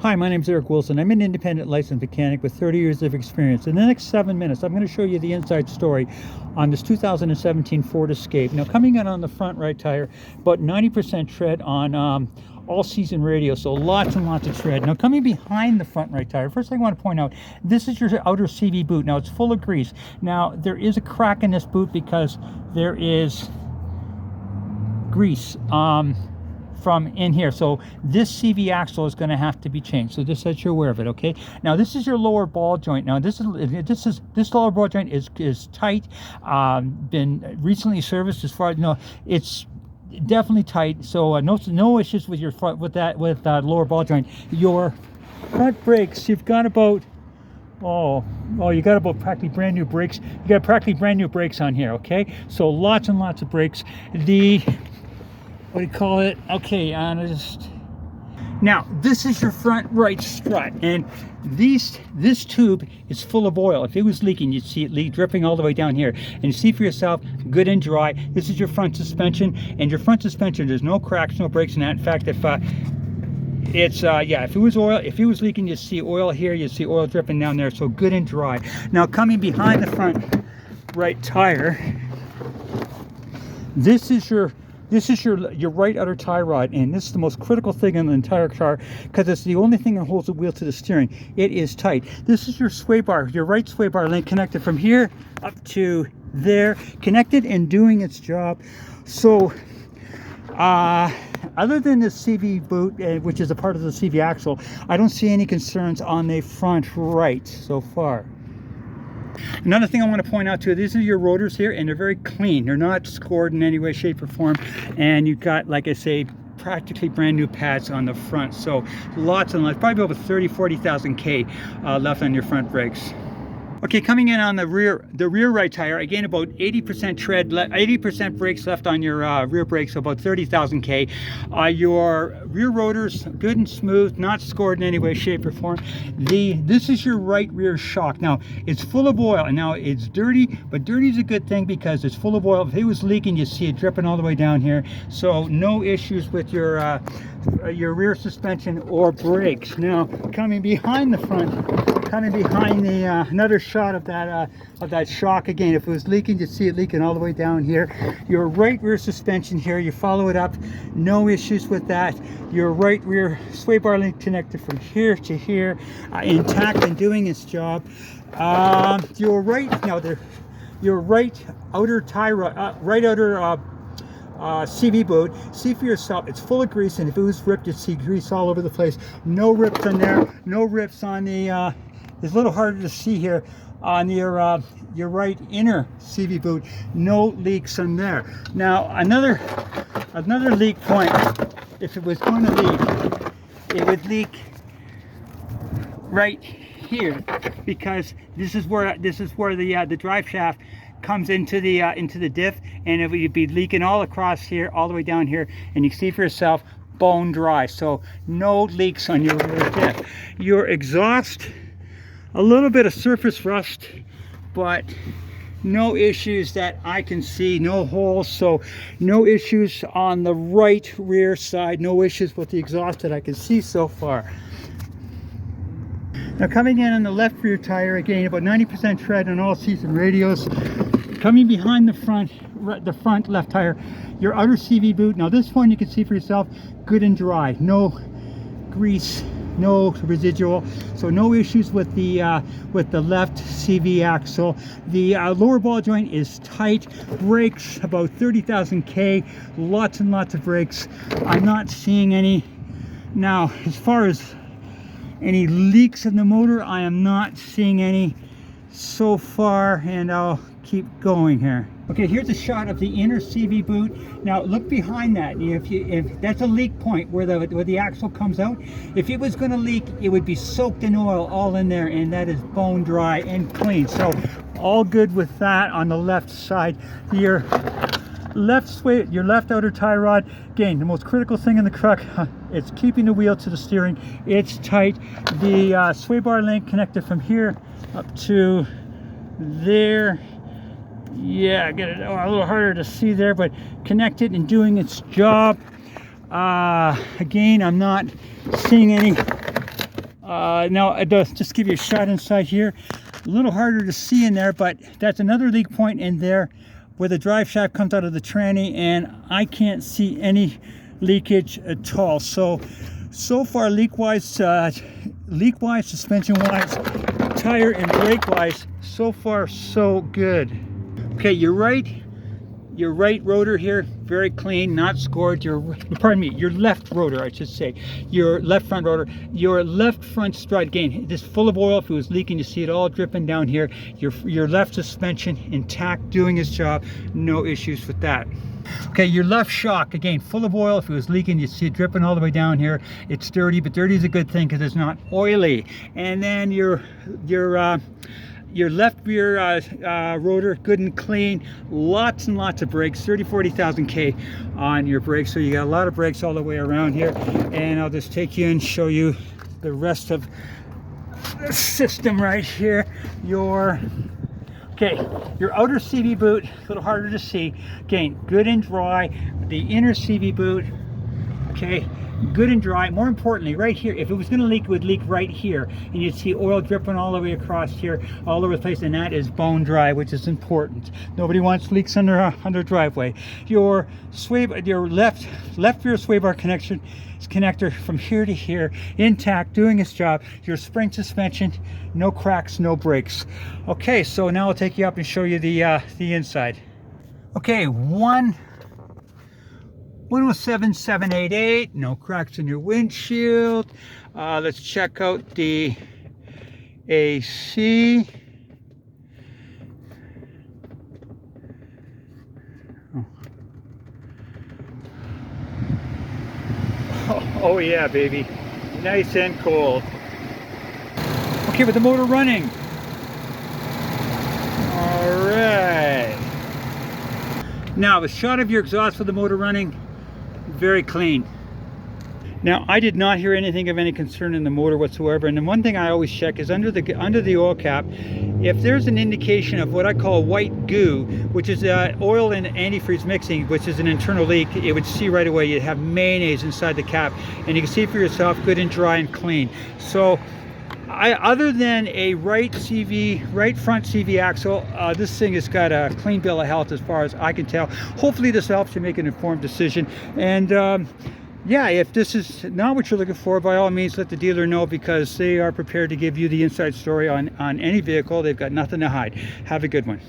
Hi, my name is Eric Wilson. I'm an independent licensed mechanic with 30 years of experience. In the next 7 minutes, I'm going to show you the inside story on this 2017 Ford Escape. Now, coming in on the front right tire, about 90% tread on all-season radio, so lots and lots of tread. Now, coming behind the front right tire, first thing I want to point out, this is your outer CV boot. Now, it's full of grease. Now, there is a crack in this boot because there is grease from in here, so this CV axle is going to have to be changed, so just that you're aware of it. Okay, now this is your lower ball joint. Now this lower ball joint is tight, been recently serviced. As far as it's definitely tight, so no issues with your front with lower ball joint. Your front brakes, you've got about you got about practically brand new brakes. You got practically brand new brakes on here. Okay, so lots and lots of brakes. What do you call it? Okay, now this is your front right strut, and this tube is full of oil. If it was leaking, you'd see it dripping all the way down here, and you see for yourself, good and dry. This is your front suspension, and your front suspension, there's no cracks, no breaks in that. In fact, if it was oil, if it was leaking, you'd see oil here, you'd see oil dripping down there. So good and dry. Now coming behind the front right tire, this is your right outer tie rod, and this is the most critical thing in the entire car because it's the only thing that holds the wheel to the steering. It is tight. This is your sway bar, your right sway bar link, connected from here up to there, connected and doing its job. So other than the CV boot, which is a part of the CV axle, I don't see any concerns on the front right so far. Another thing I want to point out too, these are your rotors here, and they're very clean. They're not scored in any way, shape, or form. And you've got, like I say, practically brand new pads on the front. So lots and lots, probably over 30,000-40,000 K left on your front brakes. Okay, coming in on the rear right tire, again about 80% tread, 80% brakes left on your rear brakes, so about 30,000 K. Your rear rotors, good and smooth, not scored in any way, shape, or form. This is your right rear shock. Now, it's full of oil, and now it's dirty, but dirty is a good thing because it's full of oil. If it was leaking, you see it dripping all the way down here. So no issues with your rear suspension or brakes. Now, coming behind the front, another shot of that shock. Again, if it was leaking, you'd see it leaking all the way down here. Your right rear suspension here, you follow it up, no issues with that. Your right rear sway bar link connected from here to here, intact and doing its job. Your right outer tie rod, right outer CV boot, see for yourself, it's full of grease, and if it was ripped, you'd see grease all over the place. No rips on there, no rips on the it's a little harder to see here on your right inner CV boot. No leaks on there. Now another leak point, if it was going to leak, it would leak right here, because this is where the drive shaft comes into the diff, and it would be leaking all across here, all the way down here, and you can see for yourself, bone dry. So no leaks on your rear diff. Your exhaust, a little bit of surface rust, but no issues that I can see, no holes, so no issues on the right rear side, no issues with the exhaust that I can see so far. Now coming in on the left rear tire, again about 90% tread on all season radios. Coming behind the front left tire, your outer CV boot. Now this one you can see for yourself, good and dry, no grease, no residual, so no issues with the left CV axle. The lower ball joint is tight. Brakes about 30,000 K, lots and lots of brakes. I'm not seeing any. Now, as far as any leaks in the motor, I am not seeing any so far, and I'll keep going here. Okay, here's a shot of the inner CV boot. Now look behind that. If that's a leak point where the axle comes out, if it was going to leak, it would be soaked in oil all in there, and that is bone dry and clean. So all good with that on the left side. Your left outer tie rod, again, the most critical thing in the truck, it's keeping the wheel to the steering. It's tight. The sway bar link connected from here up to there. Yeah, get it a little harder to see there, but connected and doing its job. Again, I'm not seeing any Now, just give you a shot inside here. A little harder to see in there, but that's another leak point in there where the drive shaft comes out of the tranny, and I can't see any leakage at all. So far, leak-wise, suspension-wise, tire and brake-wise, so far so good. Okay, your right rotor here, very clean, not scored. Your left rotor, I should say. Your left front rotor. Your left front strut, again, this full of oil. If it was leaking, you see it all dripping down here. Your left suspension intact, doing its job. No issues with that. Okay, your left shock, again, full of oil. If it was leaking, you see it dripping all the way down here. It's dirty, but dirty is a good thing because it's not oily. And then your left rear rotor, good and clean. Lots and lots of brakes, 40,000 K on your brakes. So you got a lot of brakes all the way around here. And I'll just take you and show you the rest of the system right here. Your outer CV boot, a little harder to see. Again, good and dry. The inner CV boot, okay, good and dry. More importantly, right here, if it was going to leak, it would leak right here, and you'd see oil dripping all the way across here, all over the place, and that is bone dry, which is important. Nobody wants leaks under driveway. Your left rear sway bar connector from here to here, intact, doing its job. Your spring suspension, no cracks, no breaks. Okay, so now I'll take you up and show you the inside. Okay, 107788, no cracks in your windshield. Let's check out the AC. Oh yeah, baby, nice and cold. Okay, with the motor running. All right. Now, the shot of your exhaust with the motor running, very clean. Now, I did not hear anything of any concern in the motor whatsoever. And the one thing I always check is under the oil cap, if there's an indication of what I call white goo, which is oil and antifreeze mixing, which is an internal leak, it would see right away. You'd have mayonnaise inside the cap, and you can see for yourself, good and dry and clean. So, other than a right front CV axle, this thing has got a clean bill of health as far as I can tell. Hopefully this helps you make an informed decision. And yeah, if this is not what you're looking for, by all means let the dealer know, because they are prepared to give you the inside story on any vehicle. They've got nothing to hide. Have a good one.